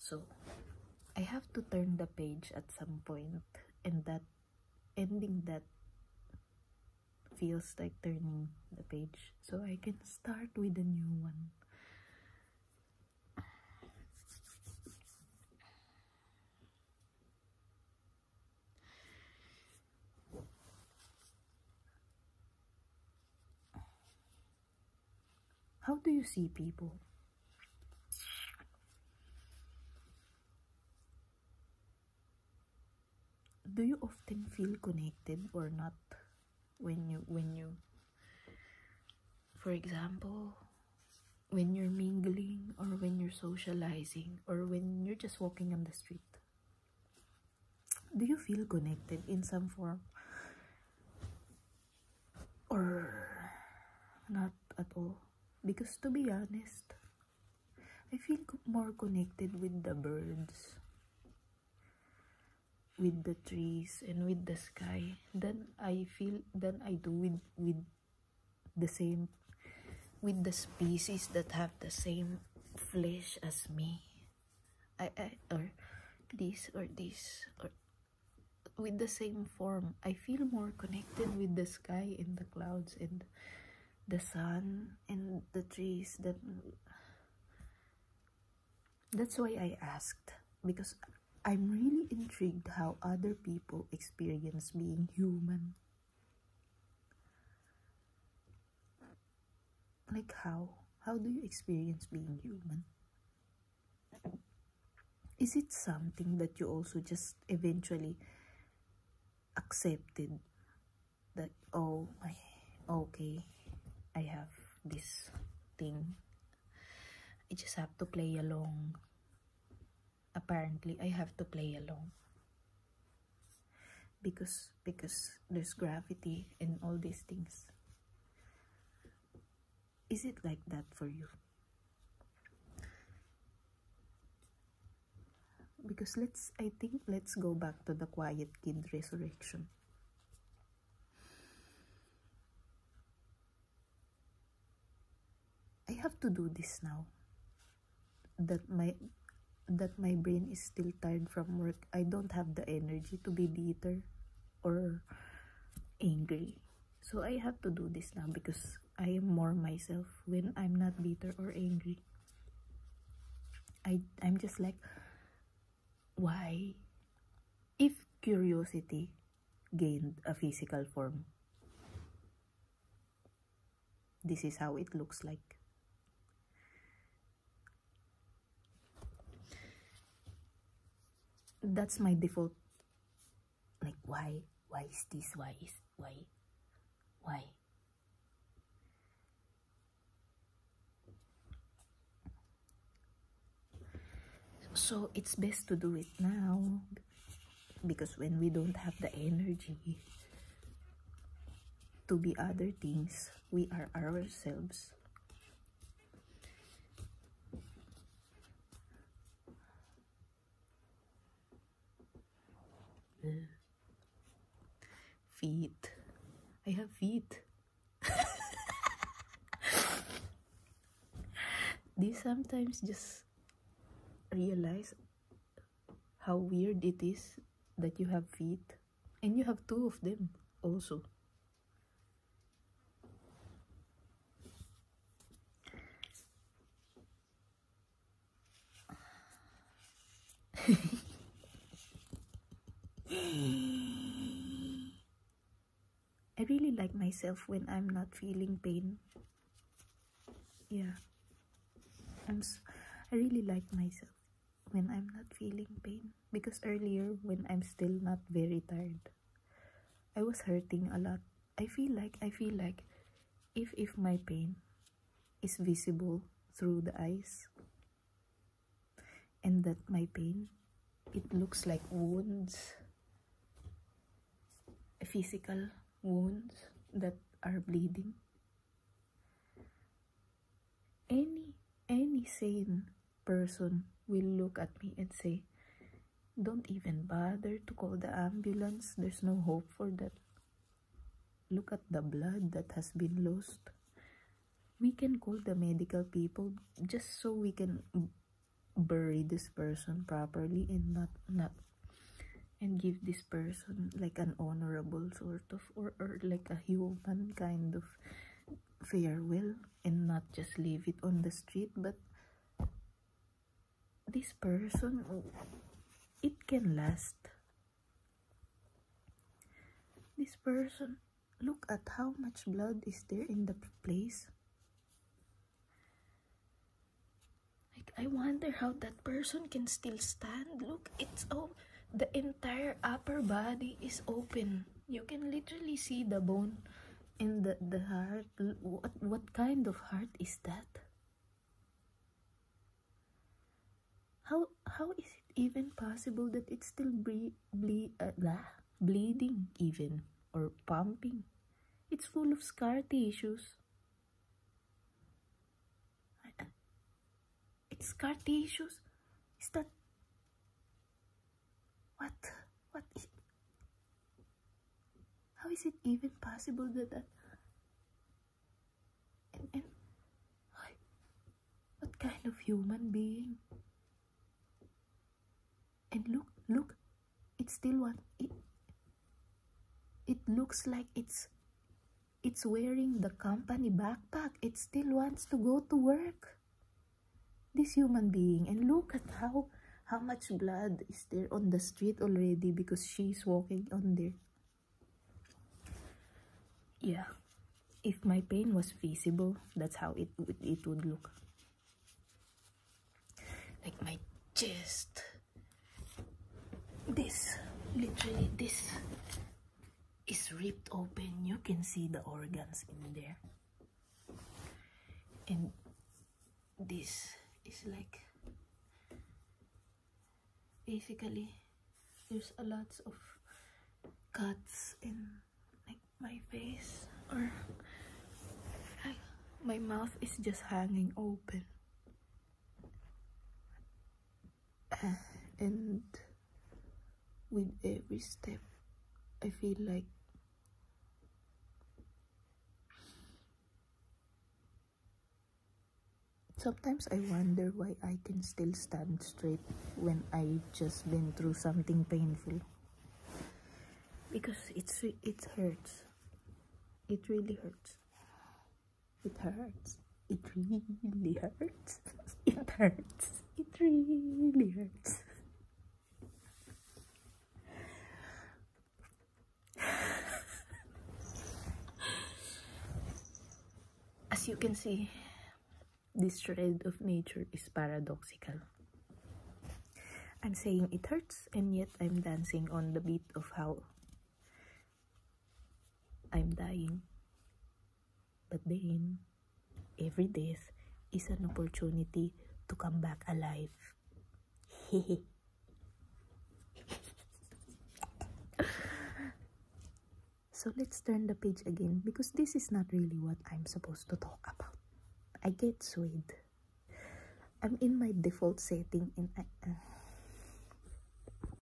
So I have to turn the page at some point, and that ending that feels like turning the page, so I can start with a new one. How do you see people? Do you often feel connected or not when you for example, when you're mingling, or when you're socializing, or when you're just walking on the street? Do you feel connected in some form or not at all? Because to be honest, I feel more connected with the birds, with the trees, and with the sky than I do with the same, with the species that have the same flesh as me. Or this or this, or with the same form. I feel more connected with the sky and the clouds and the sun and the trees. That's why I asked, because I'm really intrigued how other people experience being human. Like how do you experience being human? Is it something that you also just eventually accepted, that, oh my, okay, I have this thing, I just have to play along? Apparently I have to play along because there's gravity and all these things. Is it like that for you? Because let's go back to the quiet kid resurrection. I have to do this now that my brain is still tired from work. I don't have the energy to be bitter or angry. So I have to do this now because I am more myself when I'm not bitter or angry. I'm just like, why? If curiosity gained a physical form, this is how it looks like. That's my default. Like, why is this? Why? So it's best to do it now, because when we don't have the energy to be other things, we are ourselves. Feet. I have feet. Do you sometimes just realize how weird it is that you have feet and you have two of them also? I really like myself when I'm not feeling pain. Yeah, I really like myself when I'm not feeling pain, because earlier when I'm still not very tired, I was hurting a lot. I feel like if my pain is visible through the eyes, and that my pain, it looks like wounds, physical wounds that are bleeding, any sane person will look at me and say, don't even bother to call the ambulance, there's no hope for that. Look at the blood that has been lost. We can call the medical people just so we can bury this person properly and not and give this person like an honorable sort of, or like a human kind of farewell, and not just leave it on the street. But this person, it can last. This person, look at how much blood is there in the place. Like, I wonder how that person can still stand. Look, it's the entire upper body is open. You can literally see the bone and the heart. What kind of heart is that? How is it even possible that it's still bleeding even, or pumping? It's full of scar tissues. It's scar tissues. Is that what is? How is it even possible that and what kind of human being? And look, it's still what it looks like it's wearing the company backpack. It still wants to go to work. This human being, and look at how much blood is there on the street already because she's walking on there. Yeah, if my pain was visible, that's how it would look. Like my chest. Literally this is ripped open. You can see the organs in there. And this is like, basically there's a lot of cuts in like my face, or my mouth is just hanging open. And with every step, I feel like sometimes I wonder why I can still stand straight when I just been through something painful. Because it hurts. It really hurts. It hurts. It really hurts. It hurts. It really hurts. As you can see, this shred of nature is paradoxical. I'm saying it hurts, and yet I'm dancing on the beat of how I'm dying. But then, every death is an opportunity to come back alive. So let's turn the page again, because this is not really what I'm supposed to talk about. I get swayed. I'm in my default setting, and